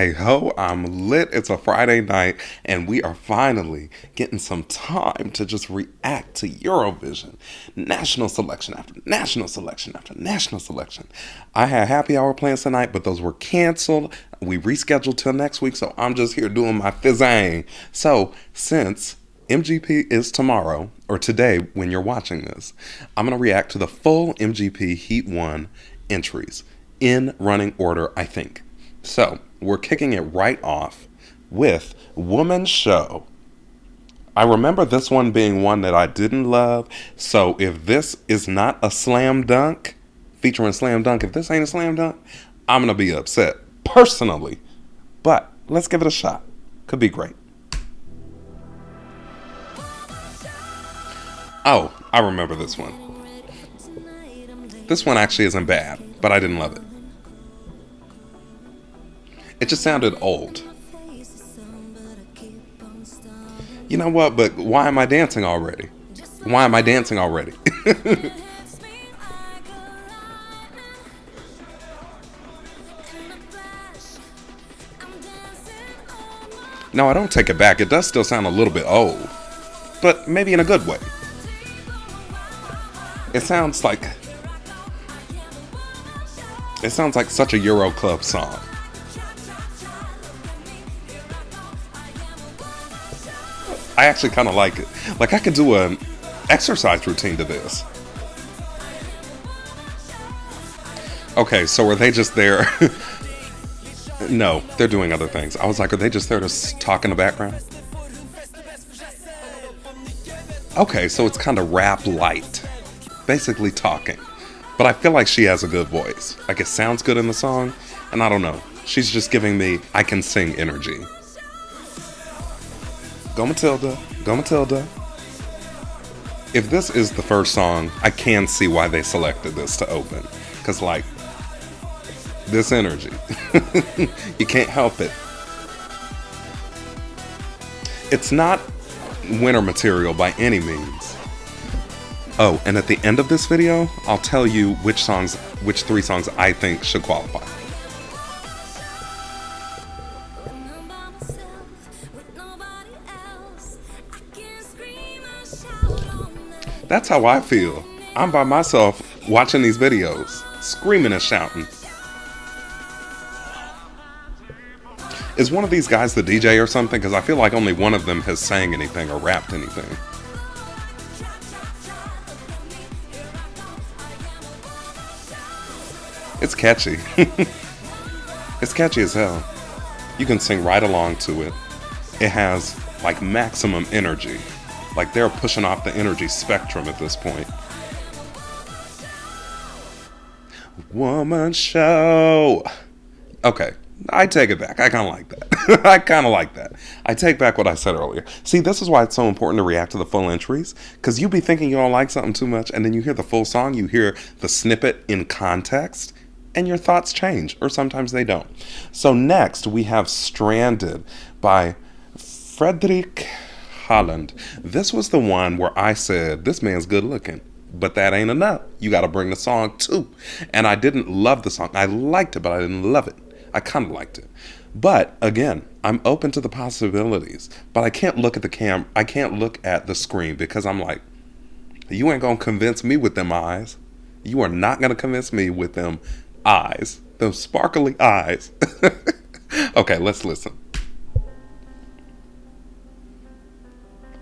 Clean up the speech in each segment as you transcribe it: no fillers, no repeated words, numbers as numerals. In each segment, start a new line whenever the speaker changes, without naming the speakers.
Hey ho, I'm lit. It's a Friday night, and we are finally getting some time to just react to Eurovision. National selection after national selection after national selection. I had happy hour plans tonight, but those were canceled. We rescheduled till next week, so I'm just here doing my fizzang. So, since MGP is tomorrow, or today when you're watching this, I'm going to react to the full MGP Heat 1 entries in running order, I think. So, we're kicking it right off with Woman Show. I remember this one being one that I didn't love, so if this is not a slam dunk, featuring slam dunk, if this ain't a slam dunk, I'm going to be upset, personally. But, let's give it a shot. Could be great. Oh, I remember this one. This one actually isn't bad, but I didn't love it. It just sounded old. You know what? But why am I dancing already? Why am I dancing already? No, I don't take it back. It does still sound a little bit old. But maybe in a good way. It sounds like such a Euro Club song. I actually kind of like it. Like, I could do an exercise routine to this. Okay, so are they just there? No, they're doing other things. I was like, are they just there to talk in the background? Okay, so it's kind of rap light. Basically talking. But I feel like she has a good voice. Like, it sounds good in the song, and I don't know. She's just giving me I can sing energy. Go Matilda, go Matilda. If this is the first song, I can see why they selected this to open. Because, like, this energy. You can't help it. It's not winter material by any means. Oh, and at the end of this video, I'll tell you which 3 songs I think should qualify. That's how I feel. I'm by myself watching these videos, screaming and shouting. Is one of these guys the DJ or something? Because I feel like only one of them has sang anything or rapped anything. It's catchy. It's catchy as hell. You can sing right along to it. It has, like, maximum energy. Like, they're pushing off the energy spectrum at this point. Woman Show. Okay, I take it back. I kind of like that. I kind of like that. I take back what I said earlier. See, this is why it's so important to react to the full entries. Because you be thinking you don't like something too much, and then you hear the full song, you hear the snippet in context, and your thoughts change. Or sometimes they don't. So next, we have Stranded by Frederick. Holland. This was the one where I said, this man's good looking, but that ain't enough. You got to bring the song too. And I didn't love the song. I liked it, but I didn't love it. I kind of liked it. But again, I'm open to the possibilities, but I can't look at the I can't look at the screen because I'm like, you ain't going to convince me with them eyes. You are not going to convince me with them eyes, those sparkly eyes. Okay, let's listen.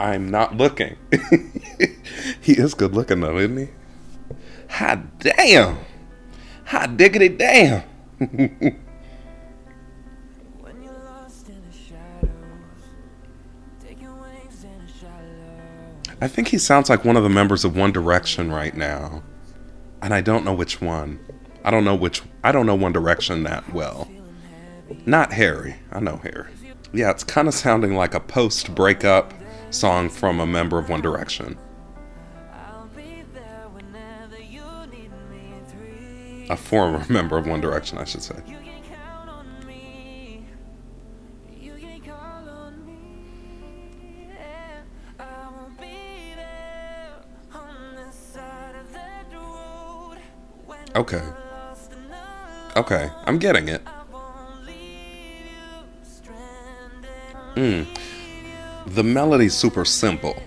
I'm not looking. He is good looking though, isn't he? Hot damn. Hot diggity damn. I think he sounds like one of the members of One Direction right now. And I don't know which one. I don't know One Direction that well. Not Harry. I know Harry. Yeah, it's kind of sounding like a post-breakup song from a member of One Direction. A former member of One Direction, I should say. Okay. Okay, I'm getting it. The melody's super simple.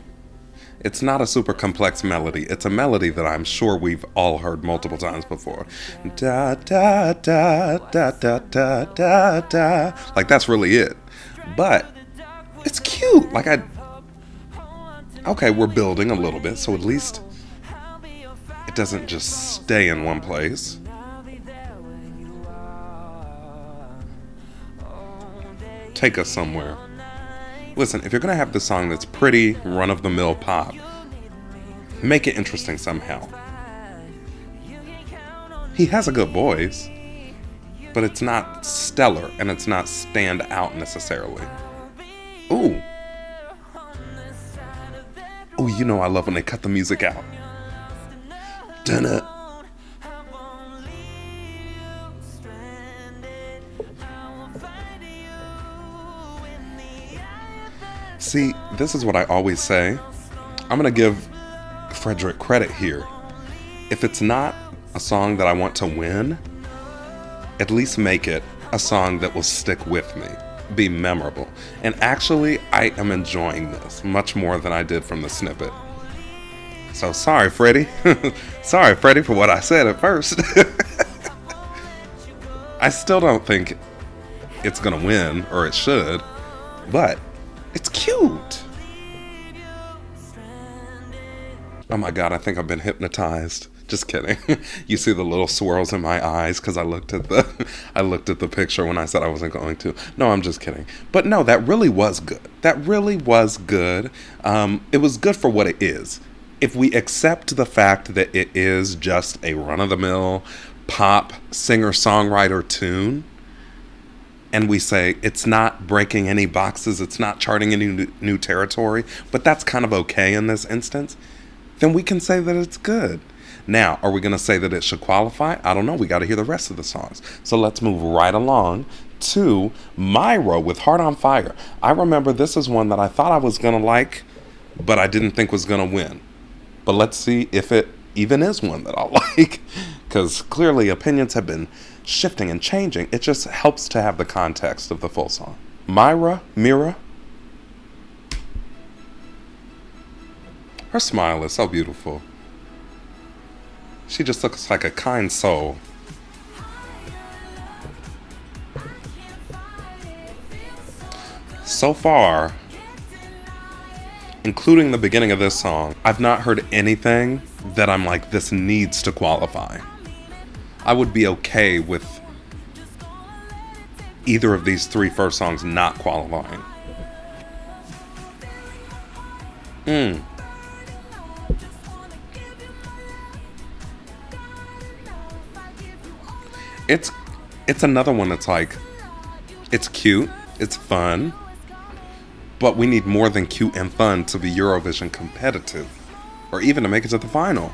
It's not a super complex melody. It's a melody that I'm sure we've all heard multiple times before. Da da da da da da da da. Like, that's really it. But it's cute. Okay, we're building a little bit, so at least it doesn't just stay in one place. Take us somewhere. Listen, if you're gonna have this song that's pretty run-of-the-mill pop, make it interesting somehow. He has a good voice, but it's not stellar and it's not stand out necessarily. Ooh. Ooh, you know I love when they cut the music out. Dun-it. See, this is what I always say. I'm going to give Frederick credit here. If it's not a song that I want to win, at least make it a song that will stick with me, be memorable. And actually, I am enjoying this much more than I did from the snippet. So sorry, Freddie. Sorry, Freddie, for what I said at first. I still don't think it's going to win, or it should, but it's cute. Oh my God, I think I've been hypnotized. Just kidding. You see the little swirls in my eyes because I looked at the picture when I said I wasn't going to. No, I'm just kidding. But no, that really was good. That really was good. It was good for what it is. If we accept the fact that it is just a run-of-the-mill pop singer-songwriter tune, and we say it's not breaking any boxes, it's not charting any new territory, but that's kind of okay in this instance, then we can say that it's good. Now, are we going to say that it should qualify? I don't know. We got to hear the rest of the songs. So let's move right along to Myra with Heart on Fire. I remember this is one that I thought I was going to like, but I didn't think was going to win. But let's see if it even is one that I'll like, because clearly opinions have been shifting and changing. It just helps to have the context of the full song. Myra. Her smile is so beautiful. She just looks like a kind soul. So far, including the beginning of this song, I've not heard anything that I'm like, this needs to qualify. I would be okay with either of these three first songs not qualifying. It's another one that's like, it's cute, it's fun, but we need more than cute and fun to be Eurovision competitive, or even to make it to the final.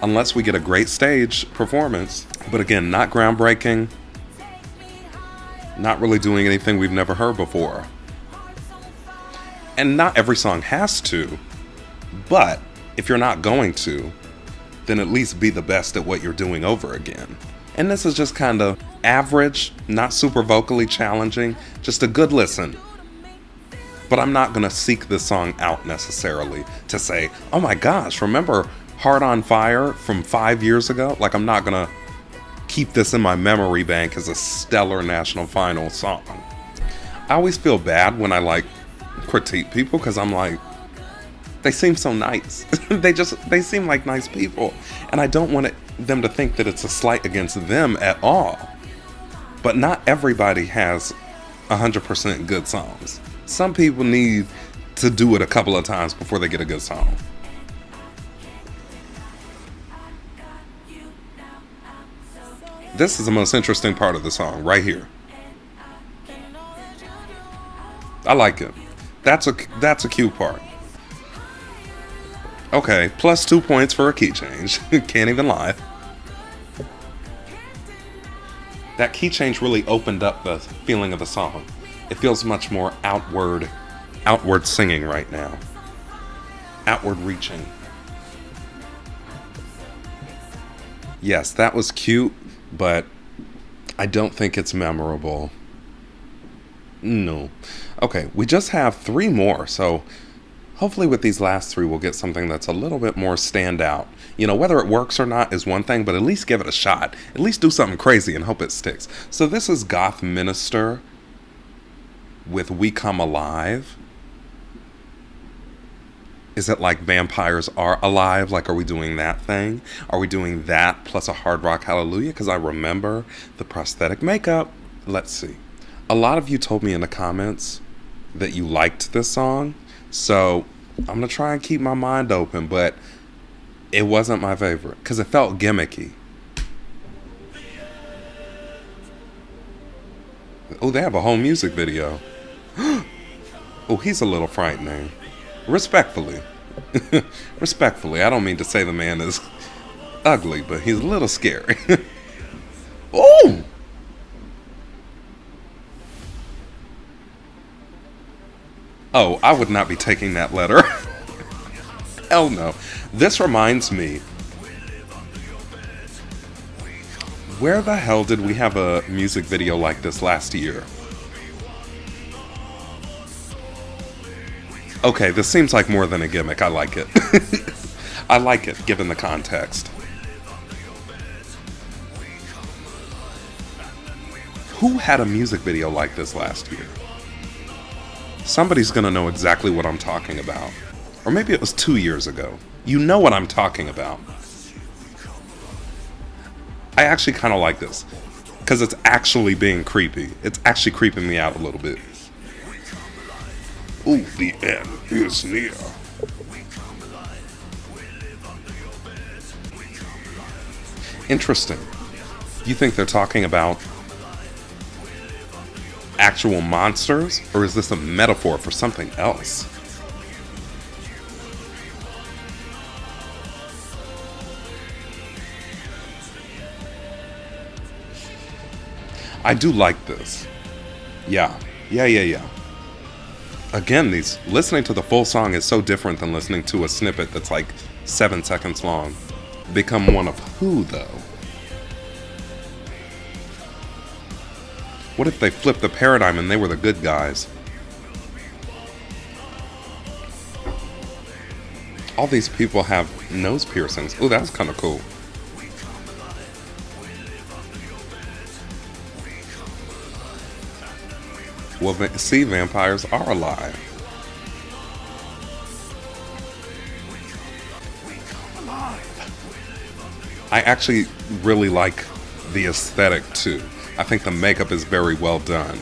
Unless we get a great stage performance. But again, not groundbreaking, not really doing anything we've never heard before. And not every song has to, but if you're not going to, then at least be the best at what you're doing over again. And this is just kind of average, not super vocally challenging, just a good listen. But I'm not going to seek this song out necessarily to say, oh my gosh, remember Heart on Fire from 5 years ago? Like, I'm not going to keep this in my memory bank as a stellar national final song. I always feel bad when I like critique people because I'm like, they seem so nice. they seem like nice people. And I don't want them to think that it's a slight against them at all. But not everybody has 100% good songs. Some people need to do it a couple of times before they get a good song. This is the most interesting part of the song, right here. I like it. That's a cute part. Okay, plus 2 points for a key change. Can't even lie. That key change really opened up the feeling of the song. It feels much more outward singing right now. Outward reaching. Yes, that was cute, but I don't think it's memorable. No. Okay, we just have three more, so hopefully with these last three we'll get something that's a little bit more standout. You know, whether it works or not is one thing, but at least give it a shot. At least do something crazy and hope it sticks. So this is Goth Minister with We Come Alive. Is it like vampires are alive? Like, are we doing that thing? Are we doing that plus a hard rock hallelujah? Because I remember the prosthetic makeup. Let's see. A lot of you told me in the comments that you liked this song. So I'm going to try and keep my mind open, but it wasn't my favorite because it felt gimmicky. Oh, they have a whole music video. Oh, he's a little frightening. Respectfully. Respectfully. I don't mean to say the man is ugly, but he's a little scary. Oh! Oh, I would not be taking that letter. Hell no. This reminds me. Where the hell did we have a music video like this last year? Okay, this seems like more than a gimmick. I like it. I like it, given the context. Who had a music video like this last year? Somebody's gonna know exactly what I'm talking about. Or maybe it was 2 years ago. You know what I'm talking about. I actually kind of like this. Because it's actually being creepy. It's actually creeping me out a little bit. Ooh, the end is near. Interesting. You think they're talking about actual monsters? Or is this a metaphor for something else? I do like this. Yeah. Again, listening to the full song is so different than listening to a snippet that's like 7 seconds long. Become one of who, though? What if they flipped the paradigm and they were the good guys? All these people have nose piercings. Ooh, that's kind of cool. Well, see, vampires are alive. I actually really like the aesthetic too. I think the makeup is very well done.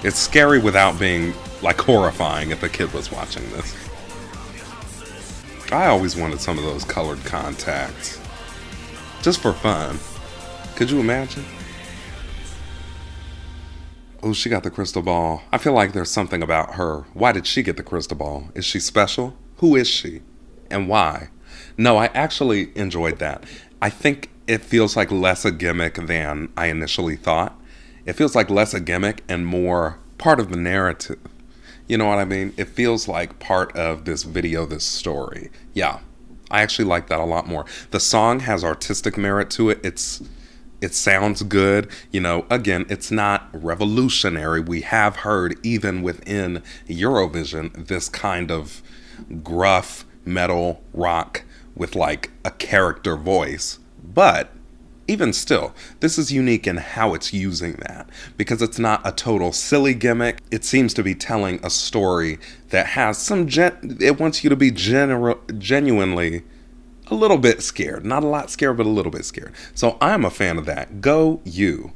It's scary without being like horrifying if a kid was watching this. I always wanted some of those colored contacts. Just for fun. Could you imagine? Oh, she got the crystal ball. I feel like there's something about her. Why did she get the crystal ball? Is she special? Who is she? And why? No, I actually enjoyed that. I think it feels like less a gimmick than I initially thought. It feels like less a gimmick and more part of the narrative. You know what I mean? It feels like part of this video, this story. Yeah, I actually like that a lot more. The song has artistic merit to it. It sounds good. You know, again, it's not revolutionary. We have heard, even within Eurovision, this kind of gruff metal rock with like a character voice. But even still, this is unique in how it's using that, because it's not a total silly gimmick. It seems to be telling a story that has some it wants you to be genuinely a little bit scared. Not a lot scared, but a little bit scared. So I'm a fan of that. Go you.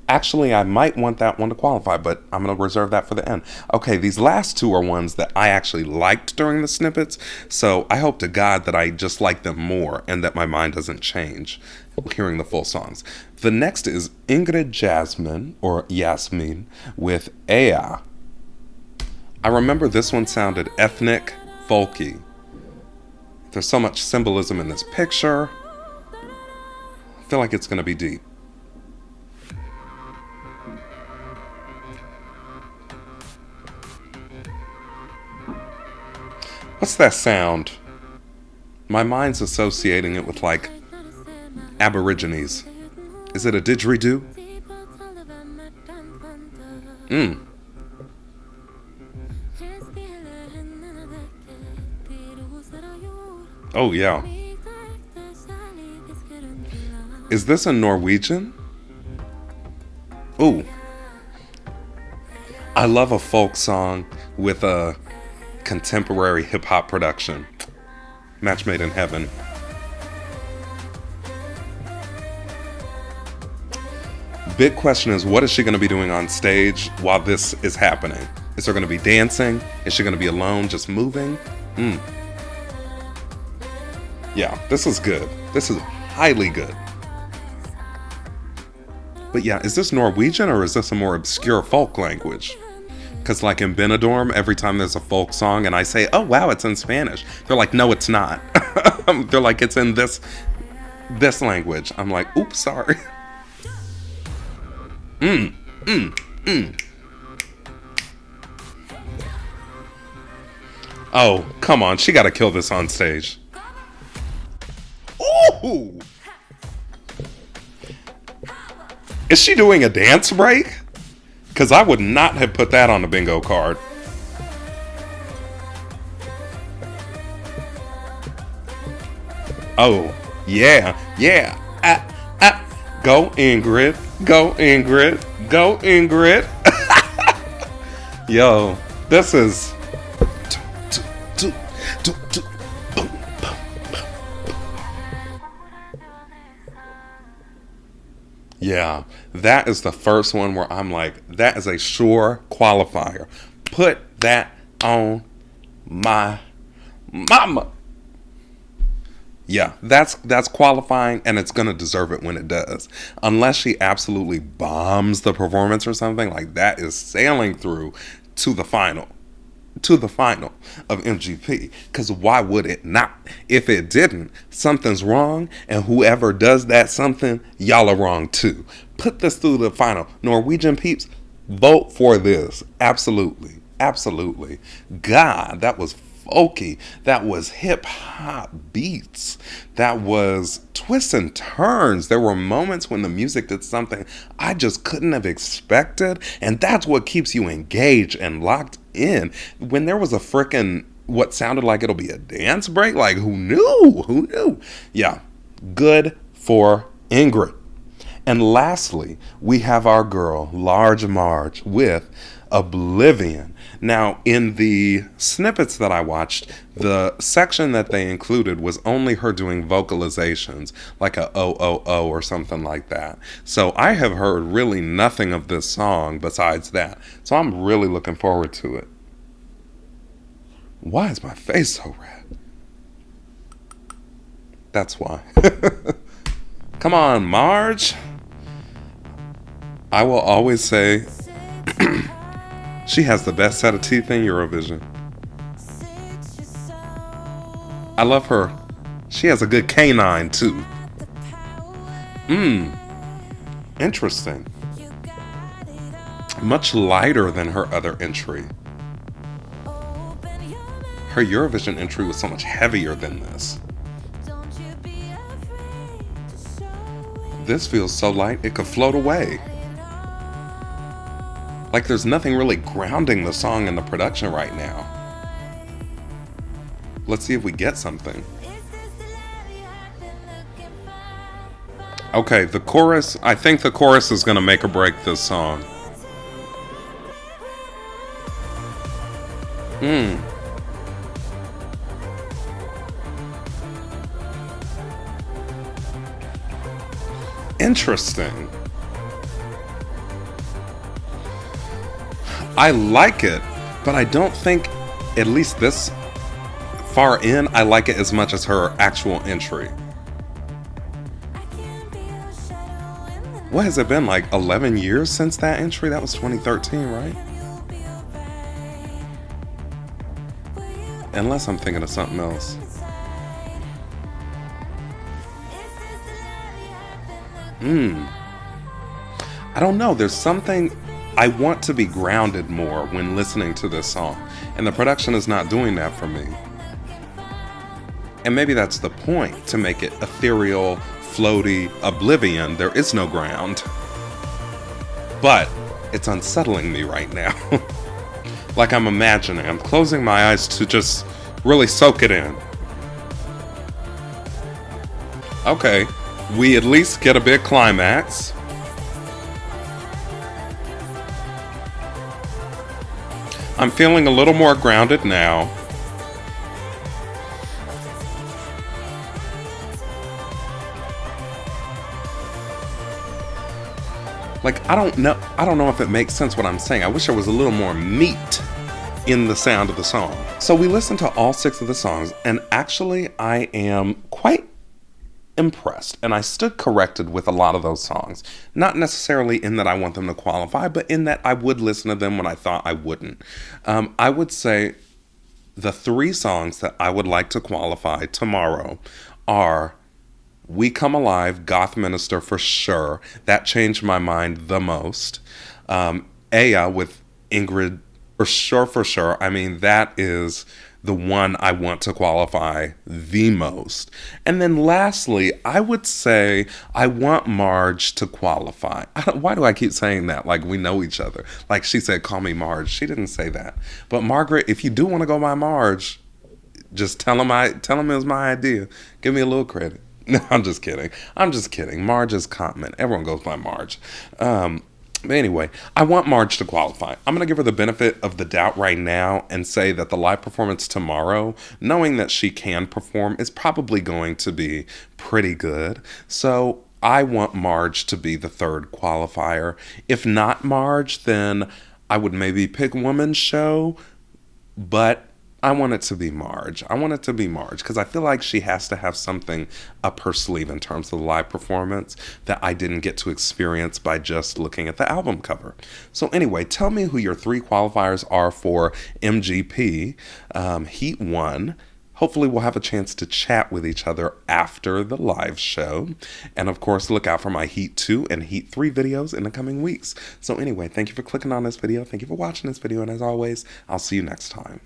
Actually, I might want that one to qualify, but I'm going to reserve that for the end. Okay, these last two are ones that I actually liked during the snippets, so I hope to God that I just like them more and that my mind doesn't change hearing the full songs. The next is Ingrid Jasmine, or Yasmin, with Ea. I remember this one sounded ethnic, folky. There's so much symbolism in this picture. I feel like it's going to be deep. What's that sound? My mind's associating it with like Aborigines. Is it a didgeridoo? Mm. Oh, yeah. Is this a Norwegian? Ooh. I love a folk song with a contemporary hip hop production. Match made in heaven. Big question is, what is she going to be doing on stage while this is happening? Is there going to be dancing? Is she going to be alone, just moving? Yeah, this is good. This is highly good. But yeah, is this Norwegian or is this a more obscure folk language? Because like in Benidorm, every time there's a folk song and I say, oh wow, it's in Spanish, they're like, no, it's not. They're like, it's in this language. I'm like, oops, sorry. Oh, come on. She got to kill this on stage. Ooh! Is she doing a dance break? Because I would not have put that on the bingo card. Oh, yeah, yeah. Go Ingrid. Go Ingrid. Go Ingrid. Yo, this is... Yeah, that is the first one where I'm like, that is a sure qualifier. Put that on my mama. Yeah, that's qualifying, and it's gonna deserve it when it does. Unless she absolutely bombs the performance or something, like that is sailing through to the final. To the final of MGP. Because why would it not? If it didn't, something's wrong, and whoever does that something, y'all are wrong too. Put this through the final. Norwegian peeps, vote for this. Absolutely. Absolutely. God, that was folky. That was hip hop beats. That was twists and turns. There were moments when the music did something I just couldn't have expected. And that's what keeps you engaged and locked in. When there was a frickin' what sounded like it'll be a dance break, like who knew? Who knew? Yeah, good for Ingrid. And lastly, we have our girl, Large Marge, with Oblivion. Now, in the snippets that I watched, the section that they included was only her doing vocalizations, like a oh or something like that. So I have heard really nothing of this song besides that. So I'm really looking forward to it. Why is my face so red? That's why. Come on, Marge. I will always say she has the best set of teeth in Eurovision. I love her. She has a good canine too. Interesting. Much lighter than her other entry. Her Eurovision entry was so much heavier than this. This feels so light it could float away. Like there's nothing really grounding the song in the production right now. Let's see if we get something. Okay, the chorus, I think the chorus is gonna make or break this song. Interesting. I like it, but I don't think, at least this far in, I like it as much as her actual entry. What has it been, like 11 years since that entry? That was 2013, right? Unless I'm thinking of something else. I don't know, there's something, I want to be grounded more when listening to this song, and the production is not doing that for me. And maybe that's the point, to make it ethereal, floaty, Oblivion. There is no ground. But It's unsettling me right now. Like I'm imagining. I'm closing my eyes to just really soak it in. Okay, we at least get a big climax. I'm feeling a little more grounded now. Like, I don't know if it makes sense what I'm saying. I wish there was a little more meat in the sound of the song. So we listened to all 6 of the songs, and actually I am quite impressed. And I stood corrected with a lot of those songs. Not necessarily in that I want them to qualify, but in that I would listen to them when I thought I wouldn't. I would say the 3 songs that I would like to qualify tomorrow are We Come Alive, Goth Minister for sure. That changed my mind the most. Aya with Ingrid for sure. I mean, that is the one I want to qualify the most. And then lastly, I would say I want Marge to qualify. Why do I keep saying that? Like we know each other. Like she said, call me Marge. She didn't say that. But Margaret, if you do want to go by Marge, just tell him it was my idea. Give me a little credit. No, I'm just kidding. Marge is common. Everyone goes by Marge. But anyway, I want Marge to qualify. I'm going to give her the benefit of the doubt right now and say that the live performance tomorrow, knowing that she can perform, is probably going to be pretty good. So I want Marge to be the 3rd qualifier. If not Marge, then I would maybe pick Woman's Show, but I want it to be Marge. Because I feel like she has to have something up her sleeve in terms of the live performance that I didn't get to experience by just looking at the album cover. So anyway, tell me who your 3 qualifiers are for MGP Heat 1. Hopefully we'll have a chance to chat with each other after the live show. And of course, look out for my Heat 2 and Heat 3 videos in the coming weeks. So anyway, thank you for clicking on this video. Thank you for watching this video. And as always, I'll see you next time.